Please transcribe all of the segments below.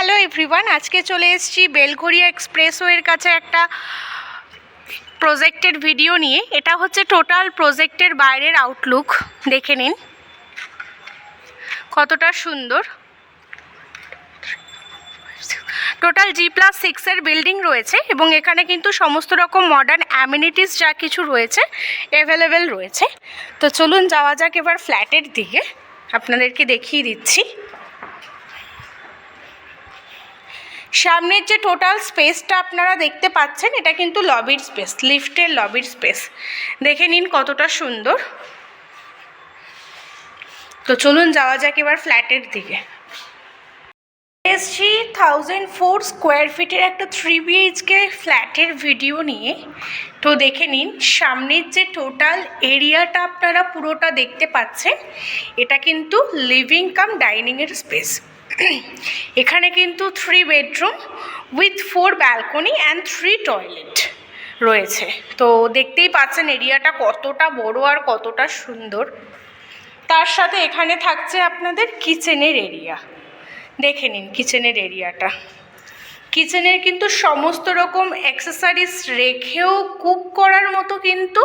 Hello everyone, আজকে চলে এসেছি বেলঘরিয়া এক্সপ্রেসওয়ের কাছে একটা প্রজেক্টের ভিডিও নিয়ে। এটা হচ্ছে টোটাল প্রজেক্টের বাইরের আউটলুক, দেখে নিন কতটা সুন্দর। টোটাল G+6 বিল্ডিং রয়েছে এবং এখানে কিন্তু সমস্ত রকম মডার্ন অ্যামিনিটিস যা কিছু রয়েছে অ্যাভেলেবেল রয়েছে। তো চলুন যাওয়া যাক এবার ফ্ল্যাটের দিকে, আপনাদেরকে দেখিয়ে দিচ্ছি। সামনের যে টোটাল স্পেসটা আপনারা দেখতে পাচ্ছেন এটা কিন্তু লবির স্পেস, লিফটের লবির স্পেস। দেখে নিন কতটা সুন্দর। তো চলুন যাওয়া যাক এবার ফ্ল্যাটের দিকে। এসছি 1004 স্কোয়ার ফিটের একটা 3 BHK ফ্ল্যাটের ভিডিও নিয়ে। তো দেখে নিন সামনের যে টোটাল এরিয়াটা আপনারা পুরোটা দেখতে পাচ্ছেন, এটা কিন্তু লিভিং কাম ডাইনিংয়ের স্পেস। এখানে কিন্তু 3 bedroom with 4 balcony and 3 toilet রয়েছে। তো দেখতেই পাচ্ছেন এরিয়াটা কতটা বড় আর কতটা সুন্দর। তার সাথে এখানে থাকছে আপনাদের কিচেনের এরিয়া। দেখে নিন কিচেনের এরিয়াটা। কিচেনের কিন্তু সমস্ত রকম অ্যাক্সেসরিজ রেখেও কুক করার মতো কিন্তু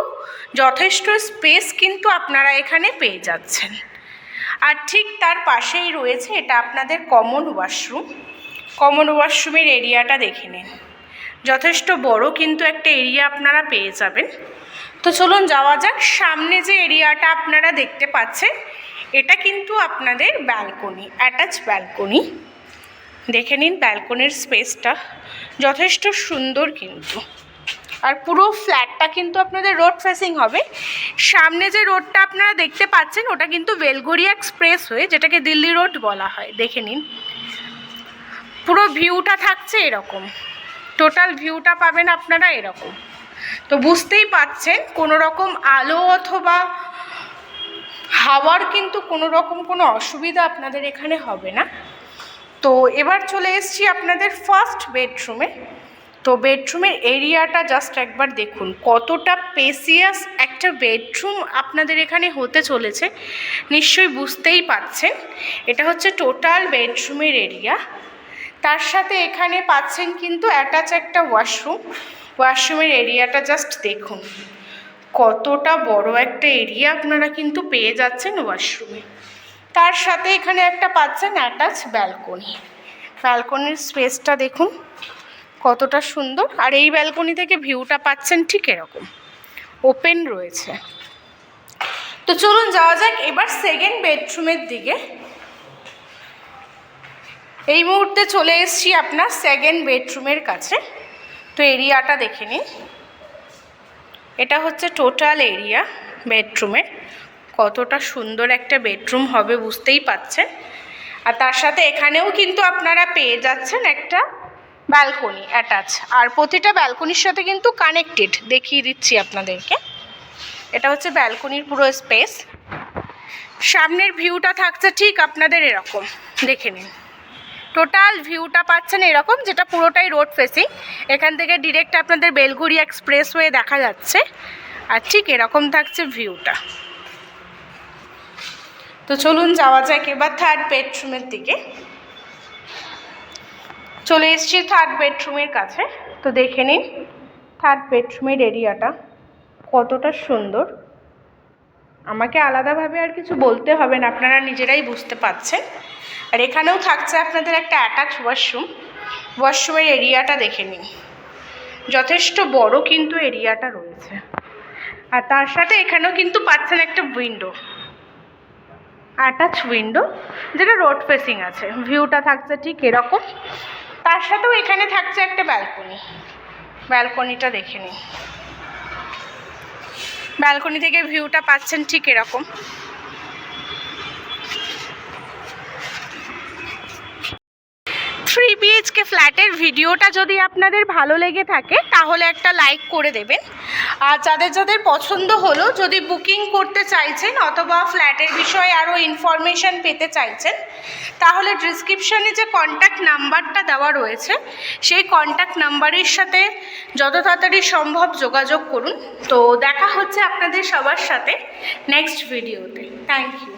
যথেষ্ট স্পেস কিন্তু আপনারা এখানে পেয়ে যাচ্ছেন। আর ঠিক তার পাশেই রয়েছে এটা আপনাদের কমন ওয়াশরুম। কমন ওয়াশরুমের এরিয়াটা দেখে নিন, যথেষ্ট বড় কিন্তু একটা এরিয়া আপনারা পেয়ে যাবেন। তো চলুন যাওয়া যাক। সামনে যে এরিয়াটা আপনারা দেখতে পাচ্ছেন এটা কিন্তু আপনাদের ব্যালকনি, অ্যাটাচ ব্যালকনি। দেখে নিন ব্যালকনির স্পেসটা যথেষ্ট সুন্দর কিন্তু। আর পুরো ফ্ল্যাটটা কিন্তু আপনাদের রোড ফেসিং হবে। সামনে যে রোডটা আপনারা দেখতে পাচ্ছেন ওটা কিন্তু বেলঘরিয়া এক্সপ্রেসওয়ে, যেটাকে দিল্লি রোড বলা হয়। দেখে নিন পুরো ভিউটা থাকছে এরকম, টোটাল ভিউটা পাবেন আপনারা এরকম। তো বুঝতেই পাচ্ছেন কোনো রকম আলো অথবা হাওয়ার কিন্তু কোনো রকম কোনো অসুবিধা আপনাদের এখানে হবে না। তো এবার চলে এসেছি আপনাদের ফার্স্ট বেডরুমে। তো বেডরুমের এরিয়াটা জাস্ট একবার দেখুন, কতটা স্পেসিয়াস একটা বেডরুম আপনাদের এখানে হতে চলেছে, নিশ্চয়ই বুঝতেই পাচ্ছেন। এটা হচ্ছে টোটাল বেডরুমের এরিয়া। তার সাথে এখানে পাচ্ছেন কিন্তু অ্যাটাচ একটা ওয়াশরুম। ওয়াশরুমের এরিয়াটা জাস্ট দেখুন, কতটা বড় একটা এরিয়া আপনারা কিন্তু পেয়ে যাচ্ছেন ওয়াশরুমে। তার সাথে এখানে একটা পাচ্ছেন অ্যাটাচ ব্যালকনি। ব্যালকনির স্পেসটা দেখুন কতটা সুন্দর। আর এই ব্যালকনি থেকে ভিউটা পাচ্ছেন ঠিক এরকম, ওপেন রয়েছে। তো চলুন যাওয়া যাক এবার সেকেন্ড বেডরুমের দিকে। এই মুহূর্তে চলে এসেছি আপনার সেকেন্ড বেডরুমের কাছে। তো এরিয়াটা দেখে নিন, এটা হচ্ছে টোটাল এরিয়া বেডরুমের। কতটা সুন্দর একটা বেডরুম হবে বুঝতেই পাচ্ছেন। আর তার সাথে এখানেও কিন্তু আপনারা পেয়ে যাচ্ছেন একটা ব্যালকনি অ্যাটাচ। আর প্রতিটা ব্যালকনির সাথে কিন্তু কানেক্টেড, দেখিয়ে দিচ্ছি আপনাদেরকে। এটা হচ্ছে ব্যালকনির পুরো স্পেস। সামনের ভিউটা থাকছে ঠিক আপনাদের এরকম, দেখে নিন টোটাল ভিউটা পাচ্ছেন এরকম, যেটা পুরোটাই রোড ফেসিং। এখান থেকে ডিরেক্ট আপনাদের বেলঘরিয়া এক্সপ্রেসওয়ে দেখা যাচ্ছে। আর ঠিক এরকম থাকছে ভিউটা। তো চলুন যাওয়া যাক এবার থার্ড বেডরুমের দিকে। চলে এসেছি থার্ড বেডরুমের কাছে। তো দেখে নিন থার্ড বেডরুমের এরিয়াটা কতটা সুন্দর। আমাকে আলাদাভাবে আর কিছু বলতে হবে না, আপনারা নিজেরাই বুঝতে পারছেন। আর এখানেও থাকছে আপনাদের একটা অ্যাটাচ ওয়াশরুম। ওয়াশরুমের এরিয়াটা দেখে নিন, যথেষ্ট বড় কিন্তু এরিয়াটা রয়েছে। আর তার সাথে এখানেও কিন্তু পাচ্ছেন একটা উইন্ডো, অ্যাটাচ উইন্ডো, যেটা রোড ফেসিং আছে। ভিউটা থাকছে ঠিক এরকম। তার সাথেও এখানে থাকছে একটা ব্যালকনি। ব্যালকনিটা দেখে নিন, ব্যালকনি থেকে ভিউটা পাচ্ছেন ঠিক এরকম। 3 BHK ফ্ল্যাটের ভিডিওটা যদি আপনাদের ভালো লেগে থাকে তাহলে একটা লাইক করে দেবেন। আর যাদের যাদের পছন্দ হলো, যদি বুকিং করতে চাইছেন অথবা ফ্ল্যাটের বিষয়ে আরও ইনফরমেশান পেতে চাইছেন, তাহলে ডিসক্রিপশানে যে কন্ট্যাক্ট নাম্বারটা দেওয়া রয়েছে সেই কন্ট্যাক্ট নাম্বারের সাথে যত তাড়াতাড়ি সম্ভব যোগাযোগ করুন। তো দেখা হচ্ছে আপনাদের সবার সাথে নেক্সট ভিডিওতে। Thank you.